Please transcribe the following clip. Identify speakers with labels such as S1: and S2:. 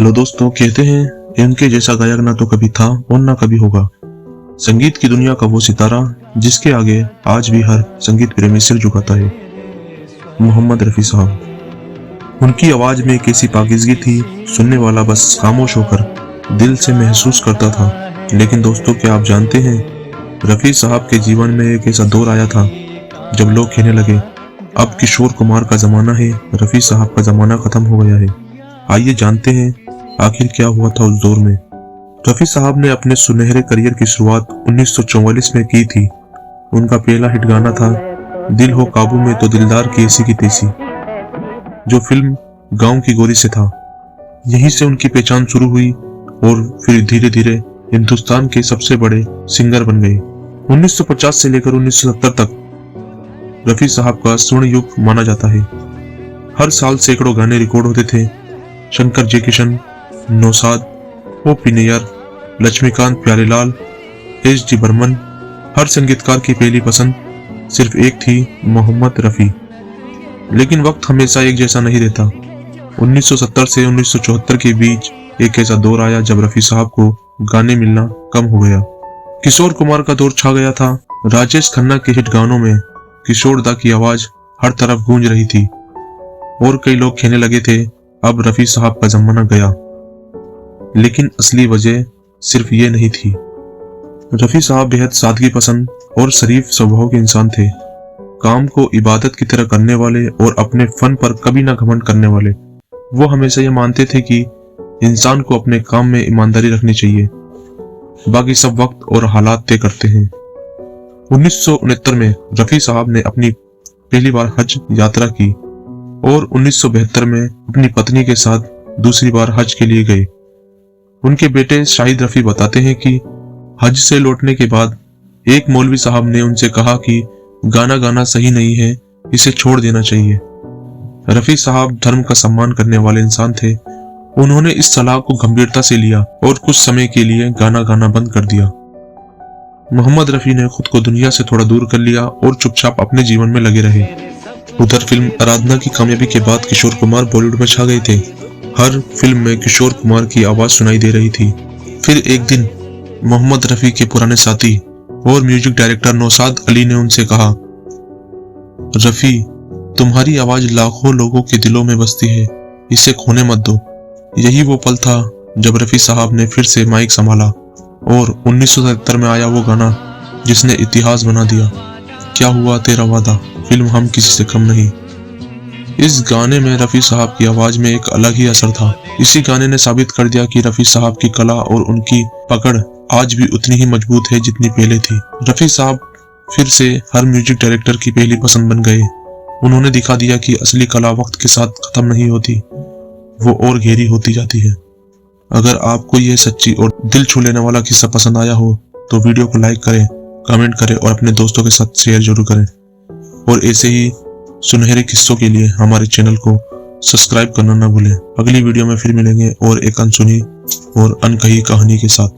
S1: Hello दोस्तों, कहते हैं इनके जैसा गायक ना तो कभी था और ना कभी होगा। संगीत की दुनिया का वो सितारा जिसके आगे आज भी हर संगीत प्रेमी सिर झुकाता है, मोहम्मद रफ़ी साहब। उनकी आवाज में एक ऐसी पाकीज़गी थी, सुनने वाला बस खामोश होकर दिल से महसूस करता था। लेकिन दोस्तों, क्या आप जानते हैं, रफ़ी साहब के जीवन में एक ऐसा दौर आया था जब लोग कहने लगे अब किशोर कुमार का जमाना है, रफ़ी साहब का जमाना खत्म हो गया है। आइए जानते हैं आखिर क्या हुआ था उस दौर में। रफ़ी साहब ने अपने सुनहरे करियर की शुरुआत 1944 में की थी। उनका पहला हिट गाना था दिल हो काबू में तो दिलदार की ऐसी की तैसी, जो फिल्म गांव की गोरी से था। यहीं से उनकी पहचान शुरू हुई और फिर धीरे धीरे हिंदुस्तान के सबसे बड़े सिंगर बन गए। 1950 से लेकर 1970 तक रफ़ी साहब का स्वर्ण युग माना जाता है। हर साल सैकड़ों गाने रिकॉर्ड होते थे। शंकर जयकिशन, नौशाद, ओ.पी. नैयर, लक्ष्मीकांत प्यारेलाल, एस.डी. बर्मन, हर संगीतकार की पहली पसंद सिर्फ एक थी, मोहम्मद रफ़ी। लेकिन वक्त हमेशा एक जैसा नहीं रहता। 1970 से 1974 के बीच एक ऐसा दौर आया जब रफ़ी साहब को गाने मिलना कम हो गया। किशोर कुमार का दौर छा गया था। राजेश खन्ना के हिट गानों में किशोर दा की आवाज हर तरफ गूंज रही थी और कई लोग कहने लगे थे अब रफ़ी साहब का जमाना गया। लेकिन असली वजह सिर्फ ये नहीं थी। रफ़ी साहब बेहद सादगी पसंद और शरीफ स्वभाव के इंसान थे। काम को इबादत की तरह करने वाले और अपने फन पर कभी ना घमंड करने वाले। वो हमेशा ये मानते थे कि इंसान को अपने काम में ईमानदारी रखनी चाहिए, बाकी सब वक्त और हालात तय करते हैं। 1969 में रफ़ी साहब ने अपनी पहली बार हज यात्रा की और 1972 में अपनी पत्नी के साथ दूसरी बार हज के लिए गए। उनके बेटे शाहिद रफ़ी बताते हैं कि हज से लौटने के बाद एक मौलवी साहब ने उनसे कहा कि गाना गाना सही नहीं है, इसे छोड़ देना चाहिए। रफ़ी साहब धर्म का सम्मान करने वाले इंसान थे। उन्होंने इस सलाह को गंभीरता से लिया और कुछ समय के लिए गाना गाना बंद कर दिया। मोहम्मद रफ़ी ने खुद को दुनिया से थोड़ा दूर कर लिया और चुपचाप अपने जीवन में लगे रहे। उधर फिल्म आराधना की कामयाबी के बाद किशोर कुमार बॉलीवुड में छा गए थे। हर फिल्म में किशोर कुमार की आवाज सुनाई दे रही थी। फिर एक दिन मोहम्मद रफ़ी के पुराने साथी और म्यूजिक डायरेक्टर नौशाद अली ने उनसे कहा, रफ़ी, तुम्हारी आवाज लाखों लोगों के दिलों में बसती है, इसे खोने मत दो। यही वो पल था जब रफ़ी साहब ने फिर से माइक संभाला और 1977 में आया वो गाना जिसने इतिहास बना दिया, क्या हुआ तेरा वादा, फिल्म हम किसी से कम नहीं। इस गाने में रफ़ी साहब की आवाज में एक अलग ही असर था। इसी गाने ने साबित कर दिया कि रफ़ी साहब की कला और उनकी पकड़ आज भी उतनी ही मजबूत है जितनी पहले थी। रफ़ी साहब फिर से हर म्यूजिक डायरेक्टर की पहली पसंद बन गए। उन्होंने दिखा दिया कि असली कला वक्त के साथ खत्म नहीं होती, वो और गहरी होती जाती है। अगर आपको यह सच्ची और दिल छू लेने वाला किस्सा पसंद आया हो तो वीडियो को लाइक करें, कमेंट करें और अपने दोस्तों के साथ शेयर जरूर करें। और ऐसे ही सुनहरे किस्सों के लिए हमारे चैनल को सब्सक्राइब करना ना भूलें। अगली वीडियो में फिर मिलेंगे और एक अनसुनी और अनकही कहानी के साथ।